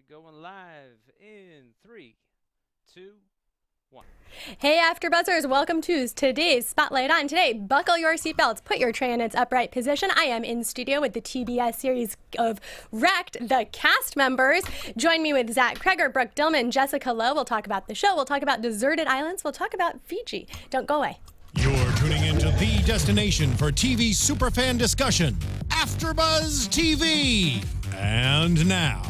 going live in 3, 2, 1. Hey AfterBuzzers, welcome to today's Spotlight on. Today, buckle your seatbelts, put your tray in its upright position. I am in studio with the TBS series of Wrecked, the cast members. Join me with Zach Kreger, Brooke Dillman, Jessica Lowe. We'll talk about the show. We'll talk about deserted islands. We'll talk about Fiji. Don't go away. You're tuning into the destination for TV superfan discussion, AfterBuzz TV. And now,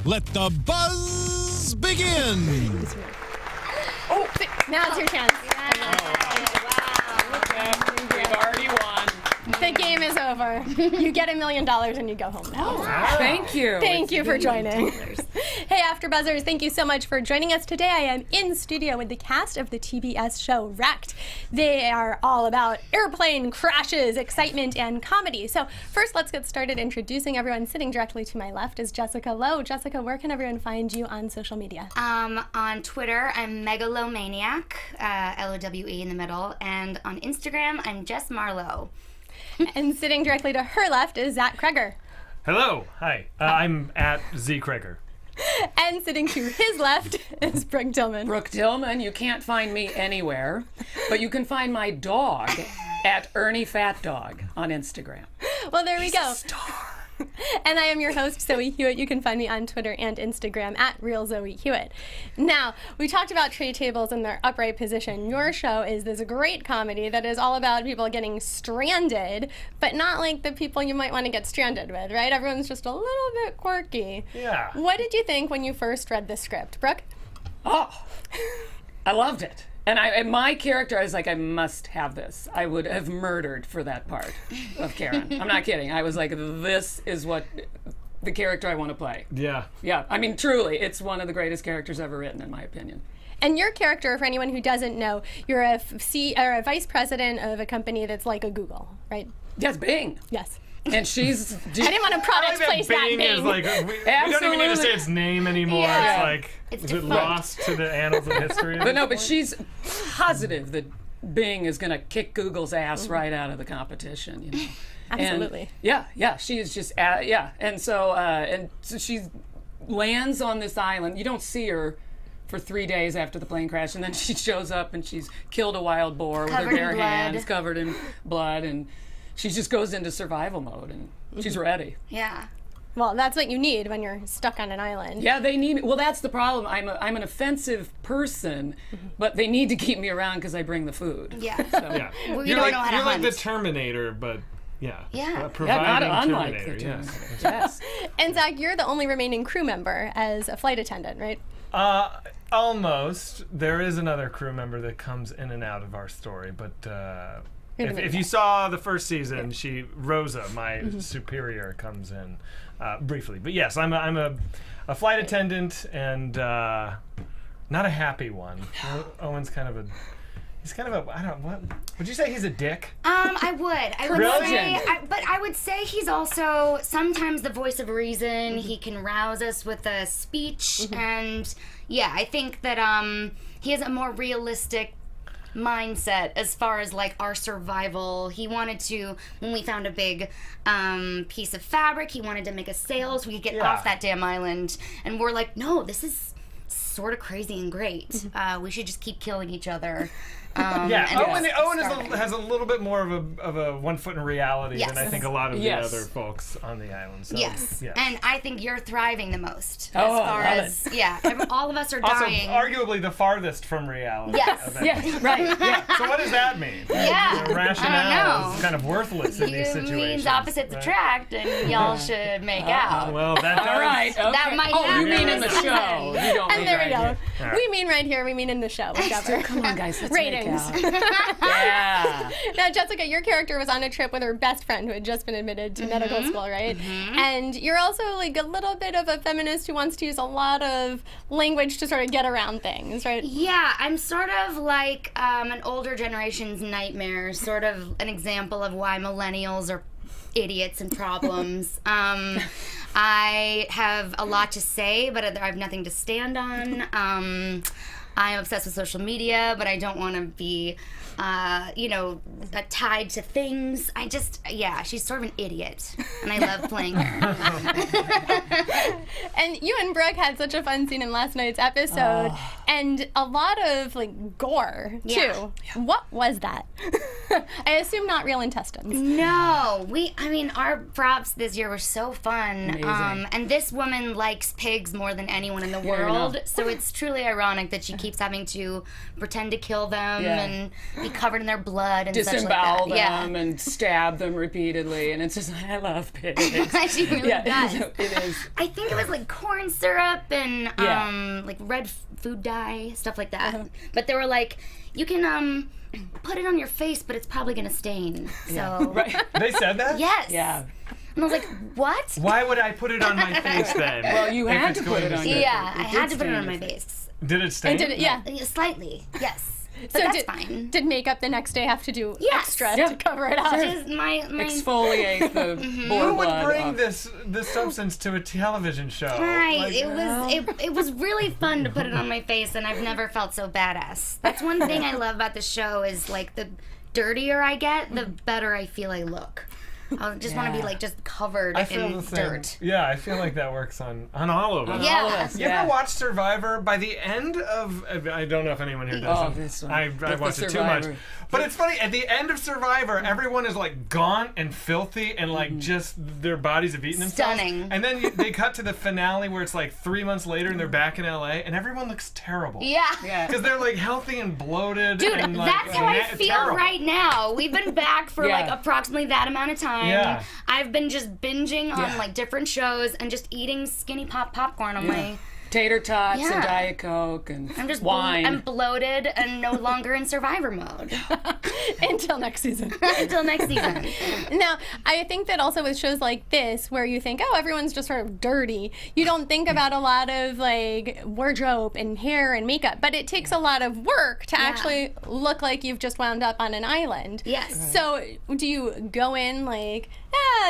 let the buzz begin. Oh, now it's your chance. We've already won. The game is over. You get $1 million and you go home now. Thank you. Thank you for joining. Hey AfterBuzzers, thank you so much for joining us today. I am in studio with the cast of the TBS show Wrecked. They are all about airplane crashes, excitement, and comedy. So first, let's get started introducing everyone. Sitting directly to my left is Jessica Lowe. Jessica, where can everyone find you on social media? On Twitter, I'm Megalomaniac, L-O-W-E in the middle, and on Instagram, I'm Jess Marlowe. And sitting directly to her left is Zach Kreger. Hello, hi. I'm at Z Kreger. And sitting to his left is Brooke Dillman. Brooke Dillman, you can't find me anywhere, but you can find my dog at Ernie Fat Dog on Instagram. Well, there we go. He's a star. And I am your host, Zoe Hewitt. You can find me on Twitter and Instagram at RealZoeHewitt. Now, we talked about tray tables in their upright position. Your show is this great comedy that is all about people getting stranded, but not like the people you might want to get stranded with, right? Everyone's just a little bit quirky. Yeah. What did you think when you first read the script? Brooke? Oh, I loved it. And my character, I was like, I must have this. I would have murdered for that part of Karen. I'm not kidding. I was like, this is what the character I want to play. Yeah. Yeah, I mean, truly, it's one of the greatest characters ever written, in my opinion. And your character, for anyone who doesn't know, you're a vice president of a company that's like a Google, right? Yes, Bing. Yes. And she's... I didn't want to product place that Bing name. is like, we don't even need to say its name anymore. Yeah. It's like, It's is it defunct. lost to the annals of history? But no, but she's positive that Bing is going to kick Google's ass right out of the competition, you know. Absolutely. And yeah, she is just, and so she lands on this island. You don't see her for 3 days after the plane crash, and then she shows up and she's killed a wild boar with her Covered in bare blood. hands, covered in blood, and she just goes into survival mode, and she's ready. Yeah. Well, that's what you need when you're stuck on an island. Yeah, they need me. Well, that's the problem. I'm an offensive person, but they need to keep me around because I bring the food. Yeah. Yeah. We You're don't like, know how to you're like hunt. the Terminator, but yeah. Yeah. Providing Yeah, not unlike the Terminator, yes. Terminator. Yes. And Zach, you're the only remaining crew member as a flight attendant, right? Almost. There is another crew member that comes in and out of our story, but if you saw the first season, Rosa, my superior, comes in briefly. But yes, I'm a flight attendant and not a happy one. Owen's kind of a. He's kind of a. I don't. What would you say? He's a dick. I would Really? say, but I would say he's also sometimes the voice of reason. He can rouse us with a speech, and yeah, I think that he has a more realistic mindset as far as like our survival. He wanted to, when we found a big piece of fabric, he wanted to make a sail so we could get off that damn island, and we're like, no, this is sort of crazy and great. We should just keep killing each other. Yeah, and Owen starving. has a little bit more of a 1 foot in reality Yes. than I think a lot of Yes. the other folks on the island. So, Yes. yes. And I think you're thriving the most. Oh, as far I love as, yeah, all of us are also, dying. arguably the farthest from reality. Yes. of that. Yes, right. Yeah. So what does that mean? Yeah. The rationale I don't know. is kind of worthless in these You situations. means opposites right? attract, and y'all should make out. Well, that does. All right. Okay. That might Oh, you happen mean in the show? sometime. You don't mean And there we right go. here. All right. We mean right here, we mean in the show, whichever. Come on, guys. Let's Ratings. make out. Yeah. Now, Jessica, your character was on a trip with her best friend who had just been admitted to medical school, right? And you're also like a little bit of a feminist who wants to use a lot of language to sort of get around things, right? Yeah, I'm sort of like an older generation's nightmare, sort of an example of why millennials are idiots and problems. I have a lot to say, but I have nothing to stand on. I'm obsessed with social media, but I don't want to be, tied to things. She's sort of an idiot, and I love playing her. And you and Brooke had such a fun scene in last night's episode, and a lot of gore too. Yeah. What was that? I assume not real intestines. No, our props this year were so fun. Amazing. And this woman likes pigs more than anyone in the Fair world, enough. so it's truly ironic that she keeps having to pretend to kill them and be covered in their blood and Disembowel such like that. them and stab them repeatedly, and it's just, I love pigs. She really does. It is. I think it was corn syrup and Yeah. red food dye, stuff like that. But they were like, you can put it on your face, but it's probably gonna stain. So Right. They said that? yes. Yeah. And I was like, what? Why would I put it on my face then? Well, you If had it's to put going it on to your stain? Yeah, I had did to put it stain on your my face. face. Did it stain? Yeah. Slightly, yes. But So that's did, fine. did makeup the next day have to do Yes. extra Yeah. to cover it up? Just my Exfoliate the boar Who would blood bring off. this substance to a television show? Right, Like, it was really fun to put it on my face, and I've never felt so badass. That's one thing I love about the show is the dirtier I get, the better I feel I look. I just want to be just covered I feel in the same. dirt. Yeah, I feel like that works on all of us. Yeah. All of us, You yeah. ever watch Survivor? By the end of, I don't know if anyone here does. Oh, this one. I With the watch it too much. Survivor. But it's funny, at the end of Survivor, everyone is gaunt and filthy and just their bodies have eaten themselves. Stunning. And then they cut to the finale where it's 3 months later and they're back in LA and everyone looks terrible. Yeah. Yeah. Because they're healthy and bloated. Dude, and, that's how I feel terrible. right now. We've been back for Yeah. approximately that amount of time. Yeah. I've been just binging on Yeah. different shows and just eating skinny popcorn on my. Tater tots Yeah. and Diet Coke and I'm just wine. I'm bloated and no longer in Survivor mode Until next season. until next season. Now, I think that also with shows like this, where you think, oh, everyone's just sort of dirty, you don't think about a lot of wardrobe and hair and makeup, but it takes a lot of work to actually look like you've just wound up on an island. Yes. So, do you go in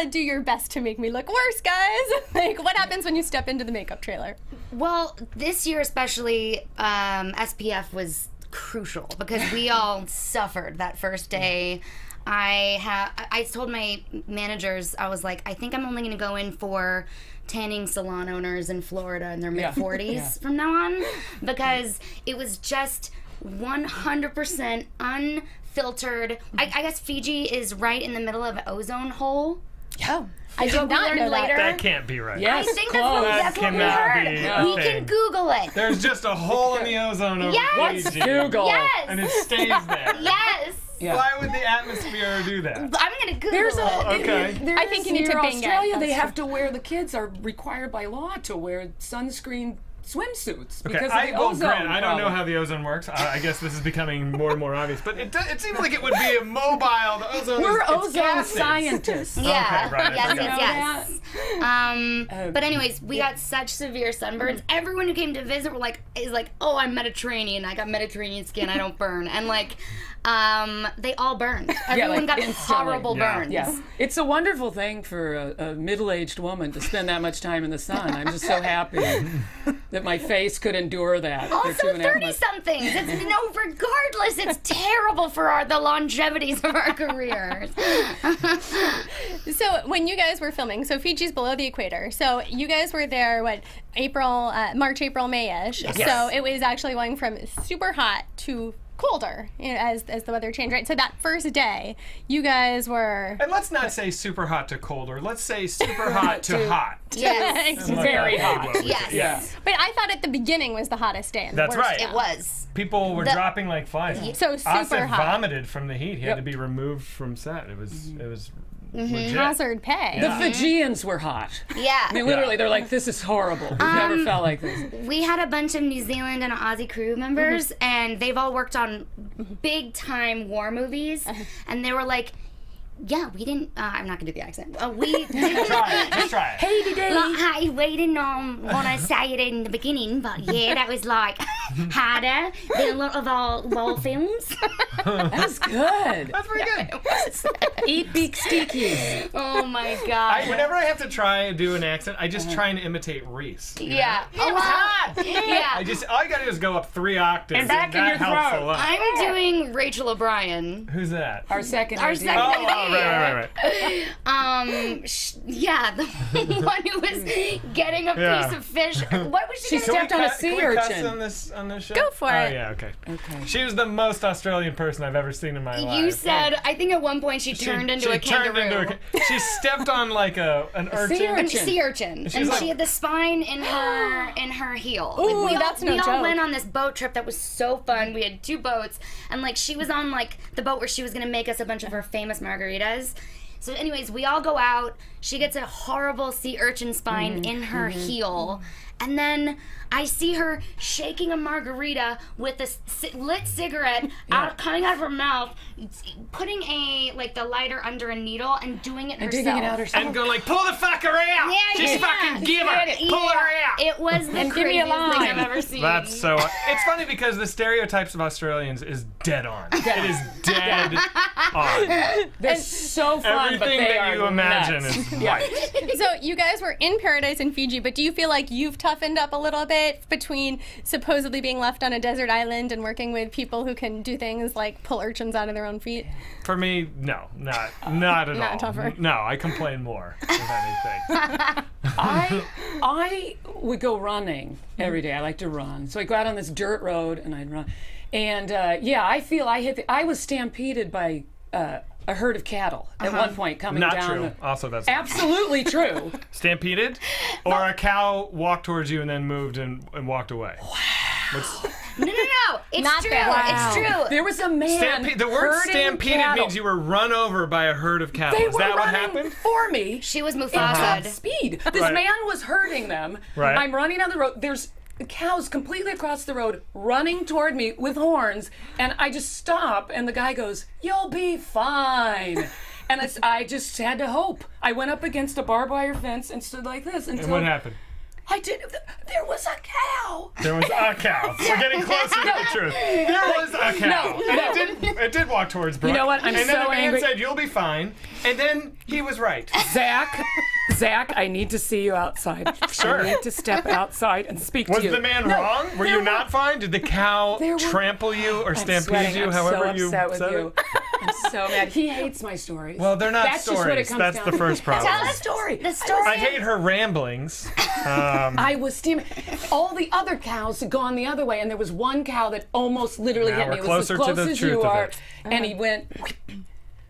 do your best to make me look worse, guys? What happens when you step into the makeup trailer? Well, this year especially, SPF was crucial because we all suffered that first day. I told my managers, I was like, I think I'm only going to go in for tanning salon owners in Florida in their mid-40s from now on, because it was just 100% unfiltered. I guess Fiji is right in the middle of an ozone hole. Oh, I did not know later. That can't be right. I Yes, think close. that's what we That heard. cannot be a We thing. can Google it. There's just a hole in the ozone over Yes! Fiji. Google. Yes. And it stays there. Yes. Yeah. Why would the atmosphere do that? I'm gonna Google There's it. Okay. I think you need to near Bing it. Australia, they That's have to wear, the kids are required by law to wear sunscreen swimsuits Okay, because of the ozone grant, I don't know problem. how the ozone works. I guess this is becoming more and more obvious. But it seems like it would be immobile. The ozone We're is it's ozone gases. scientists. Yeah. Okay, right, I Yes, forgot. yes, yes. But anyways, we got such severe sunburns. Everyone who came to visit were is like, oh, I'm Mediterranean. I got Mediterranean skin. I don't burn. And they all burned. Everyone got instantly. horrible Yeah. burns. Yeah, it's a wonderful thing for a middle-aged woman to spend that much time in the sun. I'm just so happy that my face could endure that. for Also, 2.5 months. 30-somethings. Regardless, it's terrible for the longevities of our careers. So when you guys were filming, so Fiji's below the equator. So you guys were there, March, April, May-ish. Yes. So it was actually going from super hot to colder, as the weather changed, right? So that first day, you guys were And let's not say super hot to colder. Let's say super hot to hot. Yes. Very hot. Yes. Yeah. But I thought at the beginning was the hottest day. And That's the worst right. day. It was. People were dropping like flies. So super Asif hot. vomited from the heat. He had to be removed from set. It was legit. Hazard pay. The Fijians were hot. Yeah. I mean, literally, they're like, this is horrible. We've never felt like this. We had a bunch of New Zealand and Aussie crew members, and they've all worked on big time war movies, and they were like, yeah, we didn't, I'm not gonna do the accent. We Try it. Just try it. I waited on want to say it in the beginning, but yeah, that was Hade, the little of films. That's good. That's pretty good. Eat beak steakies. Oh my god. Whenever I have to try and do an accent, I just try and imitate Reese. Yeah. Oh, wow. Yeah. All you gotta do is go up 3 octaves, And back in that your helps throat. a lot. I'm doing Rachel O'Brien. Who's that? Our second. Our idea. second- right. Yeah, the one who was getting a Yeah. piece of fish. What was she She gonna stepped on a sea Can we cuss urchin. on this show? Go for Oh it. yeah, okay. Okay. She was the most Australian person I've ever seen in my life. You said, I think at one point she turned into a kangaroo. She stepped on like an urchin. sea urchin. Sea urchin, she's and like- she had the spine in her heel. Ooh, we that's all, no we all joke. went on this boat trip that was so fun. We had 2 boats, and like she was on like the boat where she was gonna make us a bunch of her famous margaritas. So, anyways, we all go out. She gets a horrible sea urchin spine in her heel. And then I see her shaking a margarita with a lit cigarette coming out of her mouth, putting the lighter under a needle and doing it And herself. digging it out herself. And go like, pull the fucker out! Just fucking give her! Pull her out! It was the And give me a craziest thing I've line. ever seen. That's so. It's funny because the stereotypes of Australians is dead on. It is dead on. They're so fun, but Everything they that are you imagine nuts. is Yeah. right. So you guys were in paradise in Fiji, but do you feel like you've toughened up a little bit between supposedly being left on a desert island and working with people who can do things like pull urchins out of their own feet? For me, no, not at Not all. tougher. No, I complain more, if anything. I would go running every day. I like to run. So I'd go out on this dirt road and I'd run. And I feel I was stampeded by a herd of cattle at one point coming Not down. true. Also, that's Absolutely true. stampeded, or a cow walked towards you and then moved and walked away. No. It's Not true. that. It's true. There was a man. The word herding stampeded cattle. means you were run over by a herd of cattle. They Is were that what running happened? for me. She was At top Mufasa. speed. This Right. man was herding them. Right. I'm running on the road. There's cows completely across the road running toward me with horns, and I just stop, and the guy goes, "You'll be fine." And I just had to hope. I went up against a barbed wire fence and stood like this until And what happened? I did. There was a cow. There was a cow. We're getting closer to the truth. There was a cow. And it did walk towards Brooke. You know what? I'm and then so the man angry. said, "You'll be fine." And then he was right. Zach, I need to see you outside. Sure. I need to step outside and speak Was to you. the man No, wrong? Were there you not fine? Did the cow there were- trample you or I'm stampede sweating. you, I'm however so you upset with said you. it? I'm so mad. He hates my stories. Well, they're not That's just what it stories. comes That's down the to. first problem. Tell the story. The story. I hate her ramblings. I was steaming. All the other cows had gone the other way, and there was one cow that almost literally Now hit me. we're It was closer as to close the as truth you of are, it. and he went.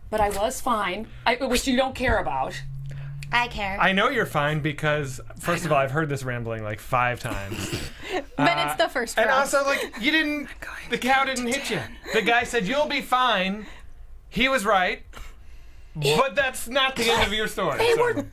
But I was fine, which you don't care about. I care. I know you're fine because, first of all, I've heard this rambling like 5 times. But it's the first And round. also, like, you didn't, the cow didn't hit you. The guy said, "You'll be fine." He was right. But that's not the end of your story. so.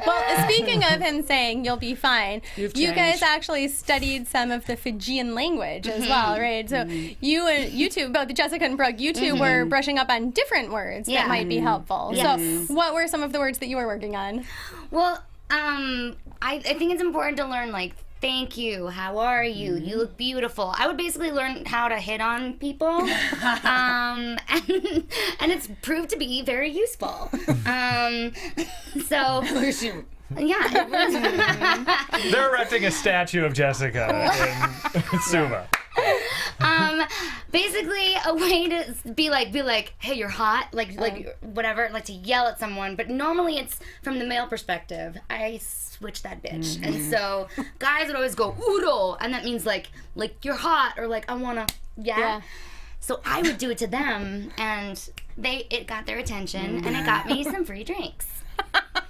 Well, speaking of him saying you'll be fine, You've you guys changed. actually studied some of the Fijian language as well, right? So you two, both Jessica and Brooke, you 2 were brushing up on different words Yeah. that might be helpful. Yes. So what were some of the words that you were working on? Well, I think it's important to learn like thank you, how are you, you look beautiful. I would basically learn how to hit on people, and it's proved to be very useful. So yeah, They're erecting a statue of Jessica in Suva. basically a way to be like, hey, you're hot, like whatever, like to yell at someone. But normally it's from the male perspective. I switch that bitch, and so guys would always go uro, and that means like you're hot or like I wanna, yeah. So I would do it to them, and it got their attention, and it got me some free drinks.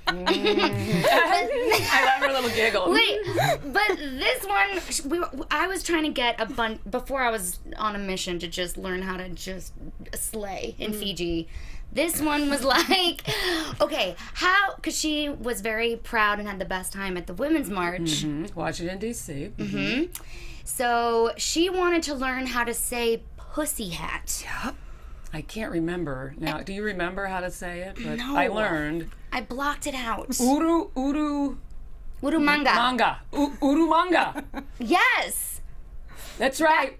I love her little giggle. Wait, but this one, I was trying to get a bunch before I was on a mission to just learn how to just slay in Fiji. This one was like, okay, how? Because she was very proud and had the best time at the Women's March. Washington, D.C. So she wanted to learn how to say pussy hat. I can't remember now. Do you remember how to say it? But No. I learned. I blocked it out. Uru Urumanga. manga. Uru manga. Yes. That's right.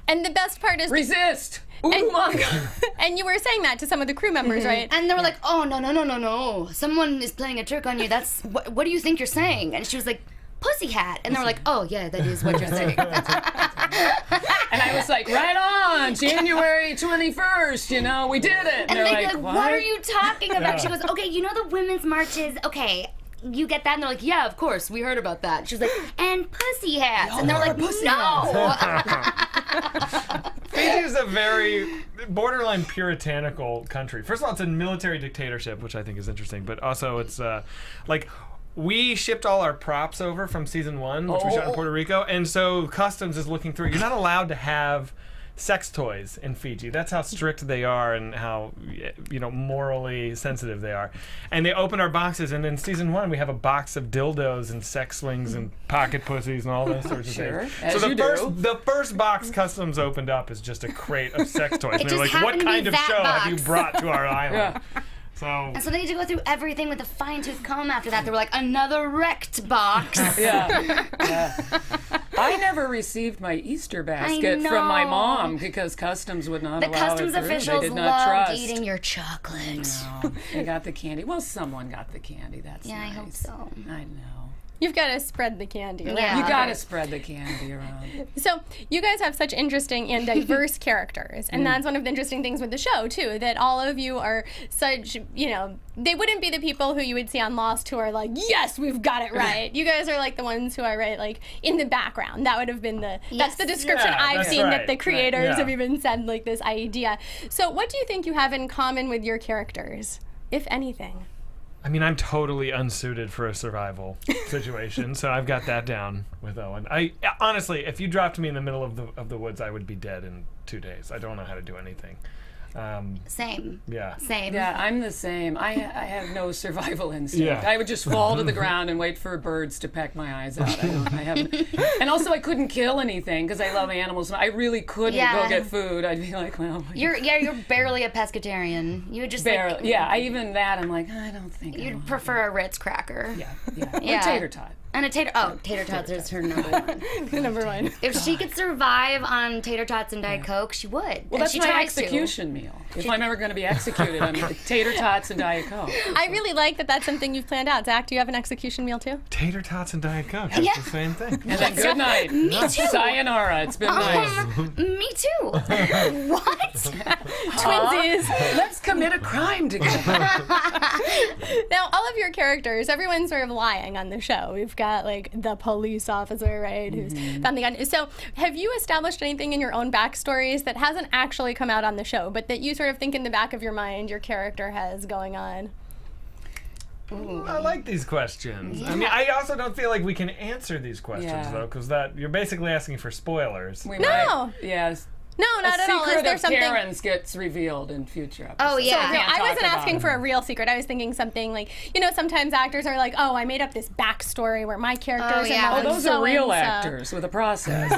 And the best part is, Resist. Urumaga. and you were saying that to some of the crew members, right? And they were like, oh, no. Someone is playing a trick on you. That's, what do you think you're saying? And she was like, pussy hat. And they were like, oh, yeah, that is what you're saying. And I was like, right on, January 21st, we did it. And they're they're like, what? what are you talking about? She goes, okay, the women's marches, okay. You get that? And they're like, yeah, of course, we heard about that. She was like, and pussy hats. And they're like, no. Fiji is a very borderline puritanical country. First of all, it's a military dictatorship, which I think is interesting, but also it's like we shipped all our props over from season 1, which we shot in Puerto Rico, and so customs is looking through. You're not allowed to have sex toys in Fiji. That's how strict they are and how morally sensitive they are. And they open our boxes, and in season 1 we have a box of dildos and sex swings and pocket pussies and all those sorts of things. As So you the first box customs opened up is just a crate of sex toys. And they're like, just what happened to be kind of that show have you box." brought to our island? Yeah. So And so they need to go through everything with a fine-tooth comb after that. They were like, another wrecked box. Yeah. I never received my Easter basket from my know. mom because customs would not The allow customs it through. officials They did not loved trust. eating your chocolate. No, they got the candy. Well, someone got the candy. That's Yeah, nice. I hope so. I know. You've got to spread the candy around. Yeah. You gotta spread the candy around. So you guys have such interesting and diverse characters, and that's one of the interesting things with the show too. That all of you are such, they wouldn't be the people who you would see on Lost who are like, yes, we've got it right. You guys are like the ones who are right, like in the background. That would have been that's the description Yeah, I've that's seen that right. the creators Yeah. have even said, like this idea. So what do you think you have in common with your characters, if anything? I mean, I'm totally unsuited for a survival situation, so I've got that down with Owen. Honestly, if you dropped me in the middle of the woods, I would be dead in 2 days. I don't know how to do anything. Same. Yeah. Same. Yeah, I'm the same. I have no survival instinct. Yeah. I would just fall to the ground and wait for birds to peck my eyes out. I haven't. And also, I couldn't kill anything because I love animals. I really couldn't Yeah. go get food. I'd be like, well, You're barely a pescatarian. You would just barely. like, Yeah, I'm like, I don't think. I you'd want prefer a Ritz cracker. Yeah. Yeah. Or tater tot. And a tater tots is her number one. The number one. If she could survive on tater tots and Diet Coke, she would. Well, And that's she my tries to. execution meal. If I'm ever going to be executed, I'm tater tots and Diet Coke. I really like that that's something you've planned out. Zach, do you have an execution meal too? Tater tots and Diet Coke. That's Yeah. the same thing. And then good night. Me too. Sayonara. It's been nice. Me too. What? Twinsies. Let's commit a crime together. Now, all of your characters, everyone's sort of lying on the show. We've got like the police officer, right, who's found the gun. So, have you established anything in your own backstories that hasn't actually come out on the show, but that you sort of think in the back of your mind your character has going on? I like these questions. I mean, I also don't feel like we can answer these questions Yeah. though, because you're basically asking for spoilers. We No. might, yes. No, not at all. Is Secret there of something? Karen's gets revealed in future episodes. Oh, yeah. No, Can't I talk wasn't about asking it. for a real secret. I was thinking something like, sometimes actors are like, oh, I made up this backstory where my character's yeah. involved Oh, those are real so-and-so. actors with a process.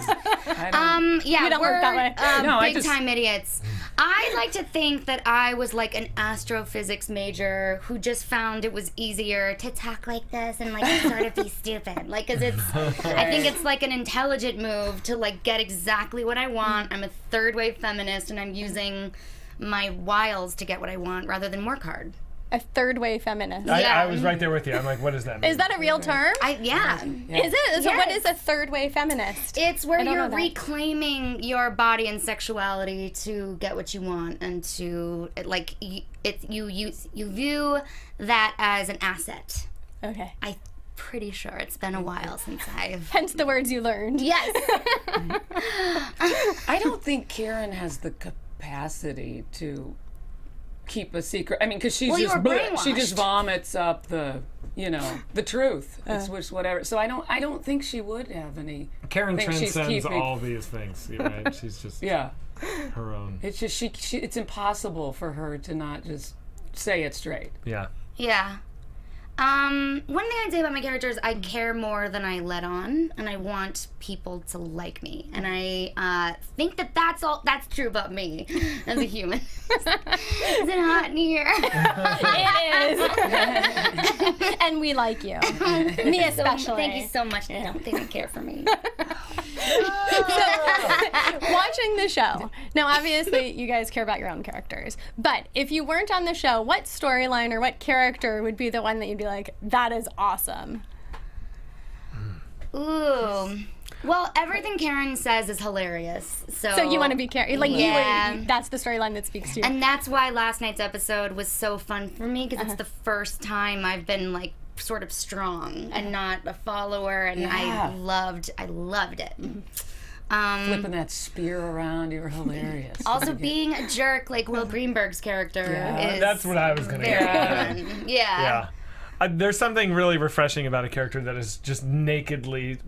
I don't, Yeah, You don't we're work that way. No, I big just- time idiots. I like to think that I was like an astrophysics major who just found it was easier to talk like this and like sort of be stupid. Like, cause it's, I think it's like an intelligent move to like get exactly what I want. I'm a third wave feminist and I'm using my wiles to get what I want rather than work hard. A third way feminist. I was right there with you. I'm like, what does that mean? Is that a real term? Yeah. Is it? So what Yes. is a third way feminist? It's where I don't you're know that. reclaiming your body and sexuality to get what you want and to like you view that as an asset. Okay. I'm pretty sure it's been a while since I've. Hence the words you learned. Yes. I don't think Karen has the capacity to keep a secret. I mean, because she's Well, you just were bleh, she just brainwashed. vomits up the truth. It's which whatever. So I don't think she would have any. Karen think she's transcends keeping- all these things, right? She's just Yeah. her own. It's just she. It's impossible for her to not just say it straight. Yeah. Yeah. One thing I'd say about my character is I care more than I let on, and I want people to like me. And I think that that's true about me as a human. Is it hot in here? It is. And we like you. Me especially. Thank you so much. I don't think they care for me. Watching the show. Now, obviously, you guys care about your own characters. But if you weren't on the show, what storyline or what character would be the one that you'd be like, that is awesome? Ooh. Well, everything Karen says is hilarious. So you want to be Karen. Like, yeah. That's the storyline that speaks to you. And that's why last night's episode was so fun for me, because it's the first time I've been, like, sort of strong and not a follower, and I loved it. Flipping that spear around, you were hilarious. Also, being a jerk like Will Greenberg's character is That's what I was going to very get. fun. Yeah. There's something really refreshing about a character that is just nakedly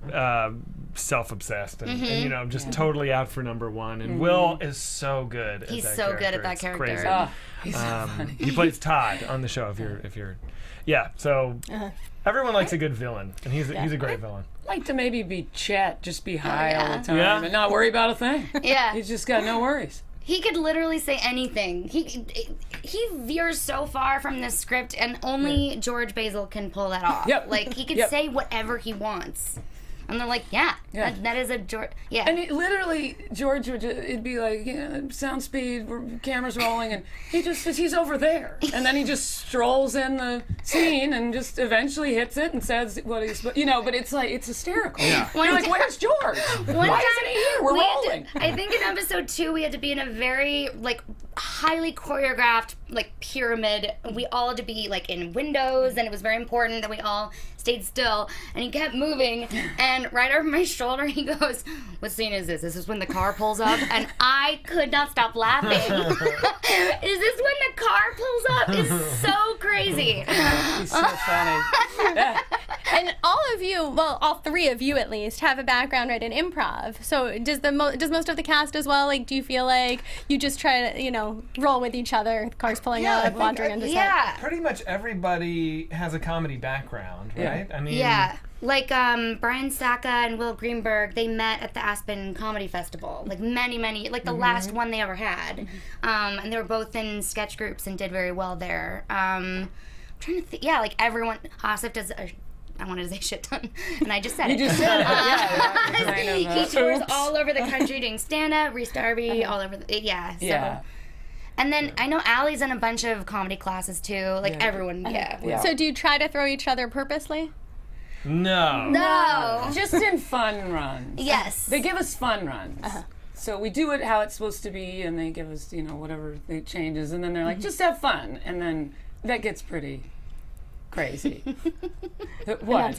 self-obsessed and you know, just totally out for number one. And Will is so good at He's that so character. good at that It's character. crazy. Oh, he's so funny. He plays Todd on the show. If you're, yeah. So everyone likes a good villain, and he's a great villain. Like to maybe be Chet, just be high all the time Yeah. and not worry about a thing. Yeah. He's just got no worries. He could literally say anything. He veers so far from the script, and only George Basil can pull that off. Yep. Like, he could Yep. say whatever he wants. And they're like, yeah. That is a George. Yeah. And literally, George would it'd be like, sound speed, cameras rolling, and he's over there. And then he just strolls in the scene and just eventually hits it and says what he's, but it's like, it's hysterical. Yeah. You're like, where's George? Why isn't he here? We're rolling. I think in episode 2 we had to be in a very, like, highly choreographed, like, pyramid. We all had to be, like, in windows, and it was very important that we all stayed still. And he kept moving, and right over my shoulder he goes, what scene is this? This is when the car pulls up? And I could not stop laughing. Is this when the car pulls up? It's so crazy. He's so funny. Yeah. And all of you, well, all three of you at least, have a background right in improv. So does most of the cast as well? Like, do you feel like you just try to, roll with each other, cars pulling up, wandering into set? Yeah. Pretty much everybody has a comedy background, right? I mean, Yeah. Like, Brian Sacca and Will Greenberg, they met at the Aspen Comedy Festival. Like, many, like the last one they ever had. And they were both in sketch groups and did very well there. I'm trying to think. Yeah, like everyone. Asif does I wanted to say shit ton, and I just said it. You just said it. He tours all over the country doing stand-up, Reese Darby, all over the, so. And then I know Allie's in a bunch of comedy classes too, like everyone, So do you try to throw each other purposely? No. No. Just in fun runs. Yes. They give us fun runs. So we do it how it's supposed to be, and they give us, whatever they changes, and then they're like, just have fun. And then that gets pretty crazy. What?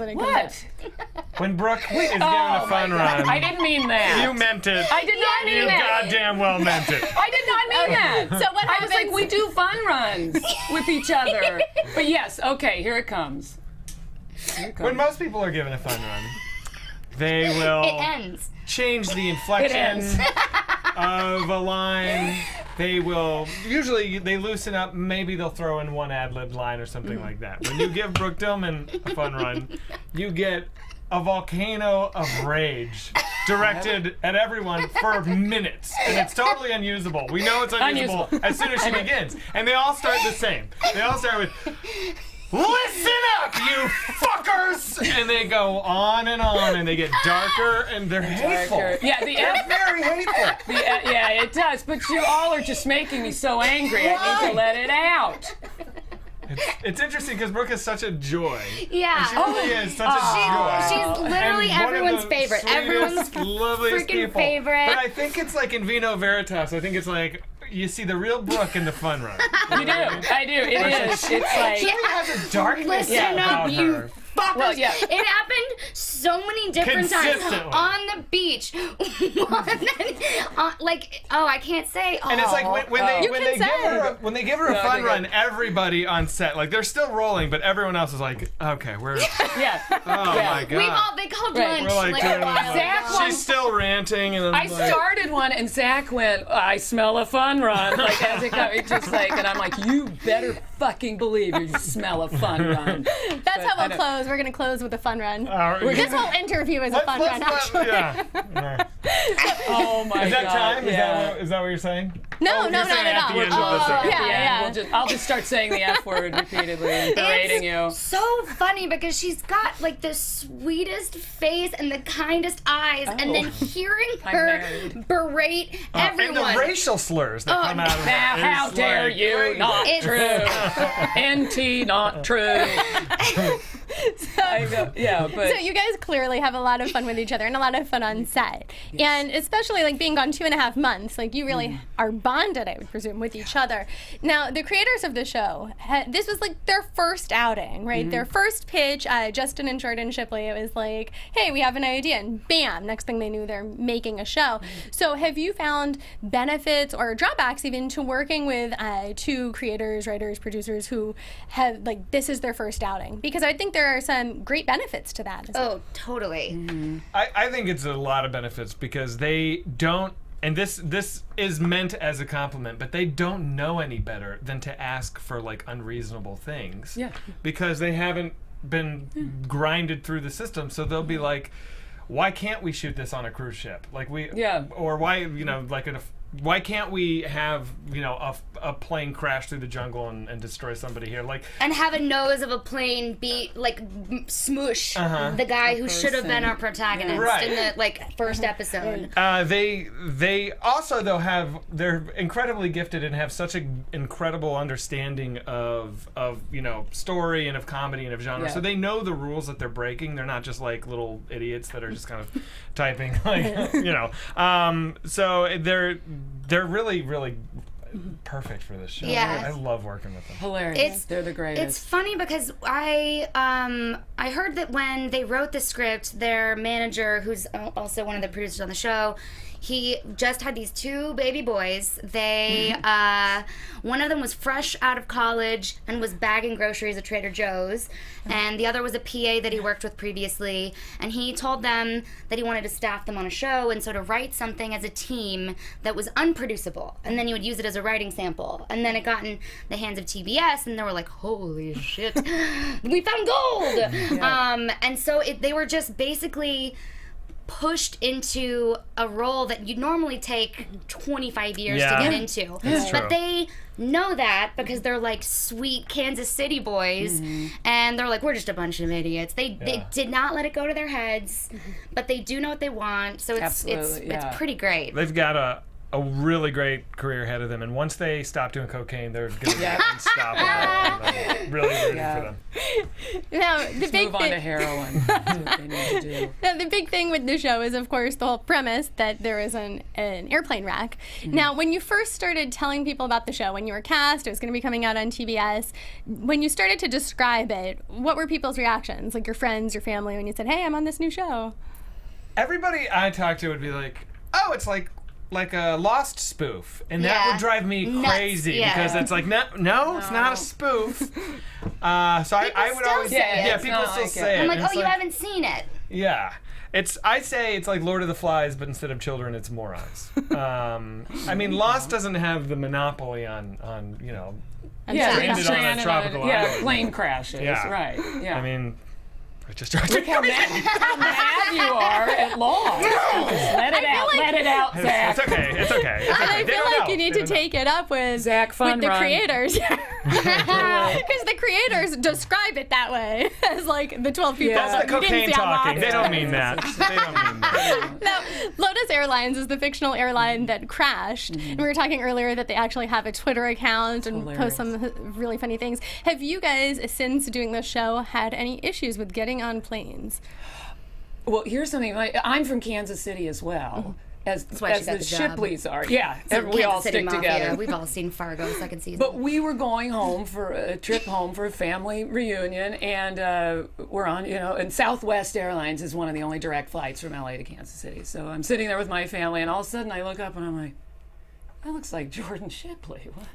When Brooke is giving a fun run. I didn't mean that. You meant it. I did not mean You that. goddamn well meant it. I did not mean that. So what I was happens? like, we do fun runs with each other. But yes, okay, here it comes. When most people are given a fun run, they will It ends. change the inflection ends. of a line. They will usually loosen up. Maybe they'll throw in one ad-libbed line or something like that. When you give Brooke Dillman a fun run, you get a volcano of rage directed at everyone for minutes, and it's totally unusable. We know it's unusable as soon as she begins, and they all start the same. They all start with, "Listen up, you fuckers!" And they go on, and they get darker, and they're hateful. Yeah, They're very hateful. yeah, it does. But you all are just making me so angry. I need to let it out. It's interesting because Brooke is such a joy. Yeah. She really is such a joy. She's literally And one of everyone's the favorite. Everyone's sweetest, loveliest freaking people. favorite. But I think it's like in Vino Veritas. I think it's like you see the real Brooke in the fun run. You do. I do. It is. It's like. She has a darkness Listen up, about you her. fuckers. Well, yeah. It happened so many different times. Consistently. On the beach. I can't say. And it's like when they give her a No, fun they're run, good. everybody on set, like they're still rolling, but everyone else is like, okay, we're Yeah. oh my god. They called Right. lunch. We're like, turning around. Zach won- She's still ranting, and I I'm like, started one, and Zach went, "I smell a fun run," like as it comes. It's just like, and I'm like, "You better fucking believe you smell a fun run. That's how we'll close. We're going to close with a fun run. This whole interview is a fun run, actually. Yeah. Oh my god. Is that time? Yeah. Is that what you're saying? No, you're saying at the end of this. Okay. Yeah. I'll just start saying the F word repeatedly and berating you. So funny because she's got like the sweetest face and the kindest eyes, and then hearing her berate everyone. And the racial slurs that come out of Now, it. how dare you? Not true. NT, not true. So you guys clearly have a lot of fun with each other and a lot of fun on set. Yes. And especially like being gone 2.5 months, like you really are bonded, I would presume, with each other. Now, the creators of the show, this was like their first outing, right? Their first pitch, Justin and Jordan Shipley, it was like, hey, we have an idea, and bam, next thing they knew, they're making a show. So have you found benefits or drawbacks even to working with two creators, writers, producers who have, like, this is their first outing? Because I think there are some great benefits to that. Oh, totally. I think it's a lot of benefits because they don't, and this is meant as a compliment, but they don't know any better than to ask for like unreasonable things. Yeah. Because they haven't been grinded through the system, so they'll be like, why can't we shoot this on a cruise ship? Like or why, like why can't we have, a plane crash through the jungle and destroy somebody here? Like, and have a nose of a plane be like smoosh the guy who should have been our protagonist in the first episode. They also though they're incredibly gifted and have such an incredible understanding of story and of comedy and of genre. So they know the rules that they're breaking. They're not just like little idiots that are just kind of typing so they're really, really perfect for this show. Yeah. I love working with them. Hilarious. They're the greatest. It's funny because I heard that when they wrote the script, their manager, who's also one of the producers on the show, he just had these 2 baby boys. They, one of them was fresh out of college and was bagging groceries at Trader Joe's, and the other was a PA that he worked with previously, and he told them that he wanted to staff them on a show and sort of write something as a team that was unproducible, and then he would use it as a writing sample, and then it got in the hands of TBS, and they were like, holy shit, we found gold! And so they were just basically pushed into a role that you'd normally take 25 years to get into. But they know that because they're like sweet Kansas City boys, and they're like, we're just a bunch of idiots. They did not let it go to their heads, but they do know what they want, so it's pretty great. They've got a really great career ahead of them, and once they stop doing cocaine, they're going to be unstoppable. I'm really rooting for them. Now, move on to heroin. That's what they need to do. Now, the big thing with the show is, of course, the whole premise that there is an airplane wreck. Now, when you first started telling people about the show, when you were cast, it was going to be coming out on TBS, when you started to describe it, what were people's reactions? Like your friends, your family, when you said, hey, I'm on this new show? Everybody I talked to would be like, oh, it's like a Lost spoof, and that would drive me crazy because it's like no, it's not a spoof. So I would always people still say it. I'm like, oh, you haven't seen it. Yeah, I say it's like Lord of the Flies, but instead of children, it's morons. I mean, Lost doesn't have the monopoly on stranded on a tropical island. Plane crashes. Right. Yeah. I mean, just look how mad you are at Lost. Let it out, Zach. It's okay. And I feel like you need to take it up with Zach the creators. Because the creators describe it that way, as like the 12 people. That's the cocaine talking. They don't mean that. Now, Lotus Airlines is the fictional airline that crashed. And we were talking earlier that they actually have a Twitter account and post some really funny things. Have you guys, since doing the show, had any issues with getting on planes? Well, here's something. I'm from Kansas City as well. As the Shipleys are. Yeah, we all stick together. We've all seen Fargo second season. But we were going home for a trip home for a family reunion, and we're on, and Southwest Airlines is one of the only direct flights from LA to Kansas City. So I'm sitting there with my family, and all of a sudden I look up and I'm like, that looks like Jordan Shipley. What?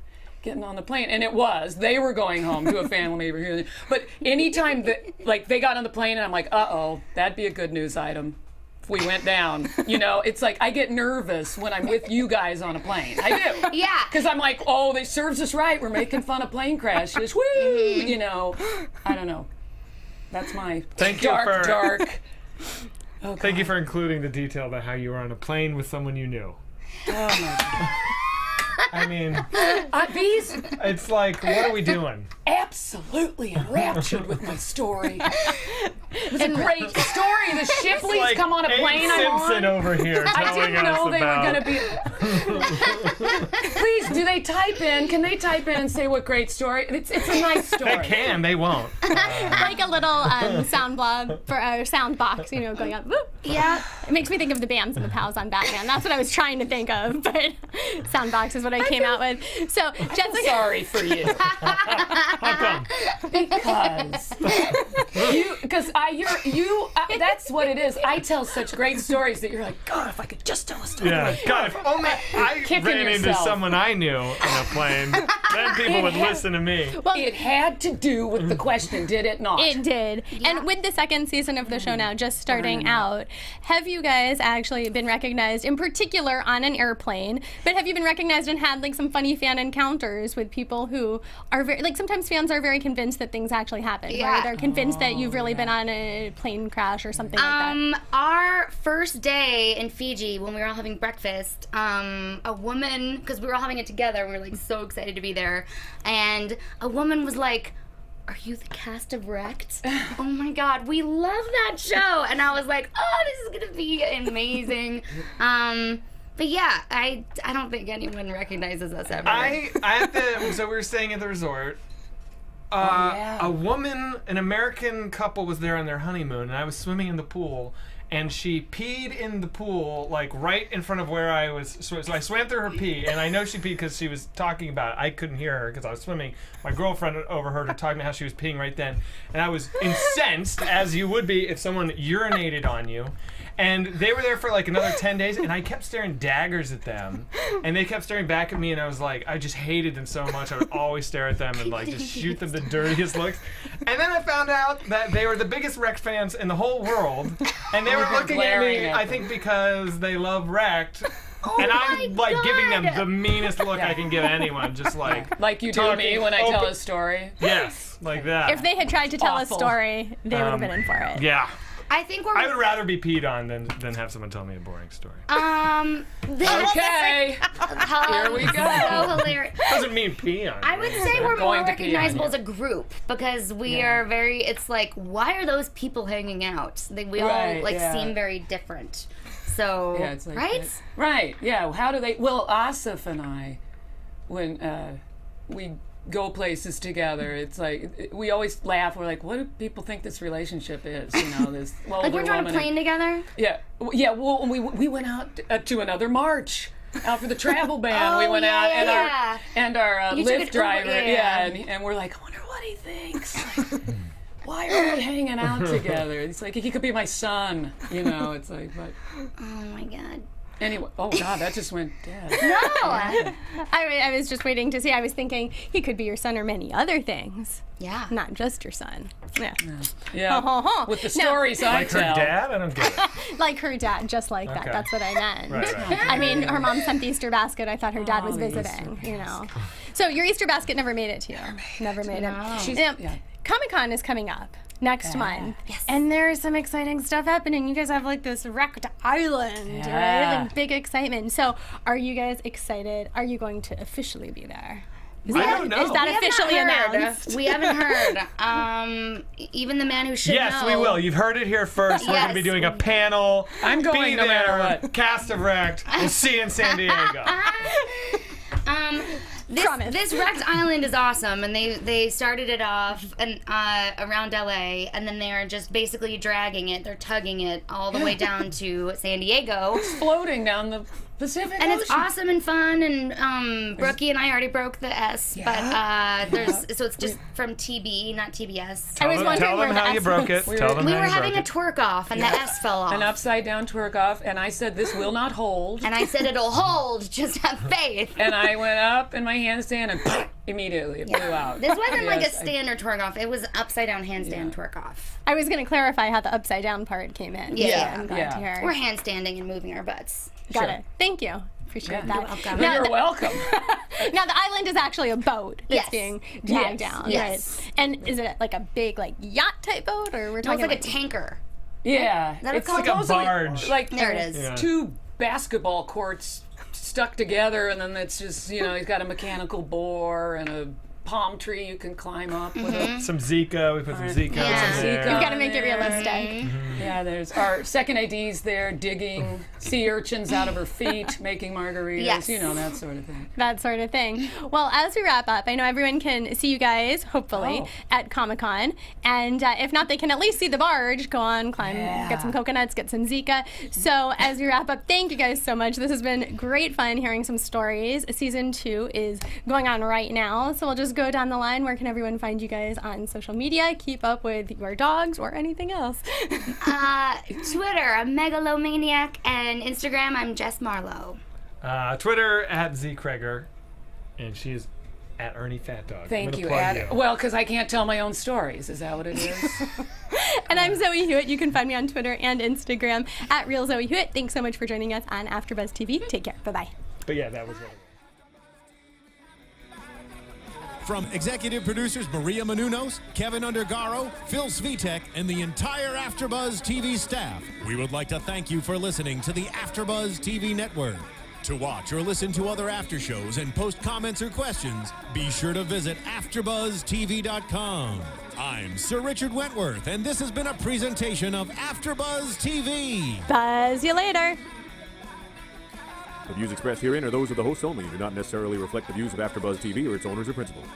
Getting on the plane, and they were going home to a family reunion. But anytime that they got on the plane, and I'm like, that'd be a good news item. we went down. You know, it's like I get nervous when I'm with you guys on a plane. I do. Yeah. Because I'm like, oh, they serves us right. We're making fun of plane crashes. Woo! You know, I don't know. That's my Thank you dark, for- dark. Oh, Thank you for including the detail about how you were on a plane with someone you knew. Oh my God. I mean, These it's like, what are we doing? absolutely enraptured with my story. It was a great story. The Shipleys Like come on a Abe plane I'm Simpson on. over here I telling didn't us know they about. were going to be. Please, do they type in? Can they type in and say what great story? It's a nice story. They can, they won't. Like a little sound blob for a sound box, going up. Whoop. Yeah. It makes me think of the bands and the pals on Batman. That's what I was trying to think of, but sound box is what I came out with. So, Jessica. Sorry for you. How come? Because that's what it is. I tell such great stories that you're like, God, if I could just tell a story. Yeah, God, if only I Kicking ran into yourself. someone I knew in a plane, then people would listen to me. It had to do with the question, did it not? It did. And with the second season of the show now just starting out, have you guys actually been recognized, in particular on an airplane, but have you been recognized and had like some funny fan encounters with people who are very, like sometimes fans are very convinced that things actually happen. Yeah. Right? They're convinced that you've really been on a plane crash or something like that. Our first day in Fiji, when we were all having breakfast, a woman, because we were all having it together, we were like so excited to be there, and a woman was like, "Are you the cast of Wrecked? Oh my God, we love that show!" And I was like, "Oh, this is gonna be amazing." But yeah, I don't think anyone recognizes us ever. So we were staying at the resort. yeah. A woman, an American couple was there on their honeymoon, and I was swimming in the pool, and she peed in the pool, like right in front of where I was. So I swam through her pee, and I know she peed because she was talking about it. I couldn't hear her because I was swimming. My girlfriend overheard her talking about how she was peeing right then, and I was incensed, as you would be if someone urinated on you. And they were there for like another 10 days, and I kept staring daggers at them, and they kept staring back at me, and I was like, I just hated them so much. I would always stare at them and like just shoot them the dirtiest looks. And then I found out that they were the biggest Wrecked fans in the whole world, and they were looking at me, glaring at I them. think because they love Wrecked. Oh And my I'm like giving them God. the meanest look I can give anyone, just like Like you do me when I tell open- a story. yes, like that. If they had tried to tell Awful. a story, they would have been in for it. Yeah, I think we're. I would rather be peed on than have someone tell me a boring story. Okay. Here we go. So hilarious. Doesn't mean pee on. I me. would say we're going more to pee on recognizable you. as a group because we are very. It's like, why are those people hanging out? We all Right, like yeah. seem very different. So Yeah, it's like right? that. Right. Yeah. How do they? Well, Asif and I, when we go places together, it's like we always laugh. We're like, what do people think this relationship is? You know, this. Well, Like we're on a plane together. Yeah. Yeah. Well, we went out to another march. Out for the travel ban, we went out, and our You took an Lyft Uber, driver, yeah. and we're like, I wonder what he thinks. Like, why are we hanging out together? It's like he could be my son, you know. It's like, but Oh my God. anyway. Oh God, that just went dead. No. I was just waiting to see. I was thinking he could be your son or many other things, Yeah. not just your son. Yeah. Yeah. With the stories I Like her tell. dad? I don't get it. Like her dad, just like that. Okay. That's what I meant. Right. I mean, her mom sent the Easter basket. I thought her dad was the visiting, you know. So your Easter basket never made it to you. Never made it. She's- Now, yeah. Comic-Con is coming up next month. Yes. And there's some exciting stuff happening. You guys have like this Wrecked Island, right? Yeah. Like big excitement. So are you guys excited? Are you going to officially be there? I don't know. Is that We have officially not heard. announced? We haven't heard. Even the man who should Yes, know. we will. You've heard it here first. We're going to be Yes. doing a panel. I'm going Be no there. matter what. Cast of Wrecked. We'll see you in San Diego. Promise. This Wrecked Island is awesome, and they started it off and around LA, and then they're just basically dragging it. They're tugging it all the way down to San Diego, Floating down the Pacific and Ocean. it's awesome and fun. And Brookie and I already broke the S, but so it's just from TB, not TBS. I was wondering Tell where them the how you S broke was. it. Tell them We how were you having a broke it. twerk off, and the S fell off. An upside down twerk off, and I said, this will not hold. And I said, it'll hold, just have faith. And I went up, and my handstand and immediately it blew out. This wasn't like a Yes, standard twerk off. It was upside down handstand twerk off. I was going to clarify how the upside down part came in. Yeah. I'm glad Yeah. to hear. We're handstanding and moving our butts. Got Sure. it. Thank you. Appreciate that. You're welcome. Now the island is actually a boat that's Yes. being dragged Yes. down, Yes. right? And is it like a big like yacht type boat, or we're No, talking it's like a tanker. Yeah. that It's it's like a supposedly barge. Like There it is. Yeah. 2 basketball courts stuck together, and then it's just, he's got a mechanical bore and a palm tree you can climb up with a Some Zika. We put some Zika Yeah. in there. You've got to make it realistic. Yeah, there's our second AD's there digging sea urchins out of her feet, making margaritas, Yes. that sort of thing. That sort of thing. Well, as we wrap up, I know everyone can see you guys, hopefully, Oh. at Comic-Con. And if not, they can at least see the barge, go on, climb, get some coconuts, get some Zika. So as we wrap up, thank you guys so much. This has been great fun hearing some stories. Season 2 is going on right now. So we'll just go down the line. Where can everyone find you guys on social media? Keep up with your dogs or anything else. Twitter, I'm Megalomaniac, and Instagram, I'm Jess Marlowe. Twitter at Z Kreger, and she is at Ernie Fat Dog. I'm Thank gonna you, plug Ad. Well, because I can't tell my own stories. Is that what it is? And I'm Zoe Hewitt. You can find me on Twitter and Instagram at Real Zoe Hewitt. Thanks so much for joining us on AfterBuzz TV. Take care. Bye-bye. But yeah, that was what it was. From executive producers Maria Menounos, Kevin Undergaro, Phil Svitek, and the entire AfterBuzz TV staff, we would like to thank you for listening to the AfterBuzz TV network. To watch or listen to other after shows and post comments or questions, be sure to visit AfterBuzzTV.com. I'm Sir Richard Wentworth, and this has been a presentation of AfterBuzz TV. Buzz you later. The views expressed herein are those of the hosts only and do not necessarily reflect the views of AfterBuzz TV or its owners or principals.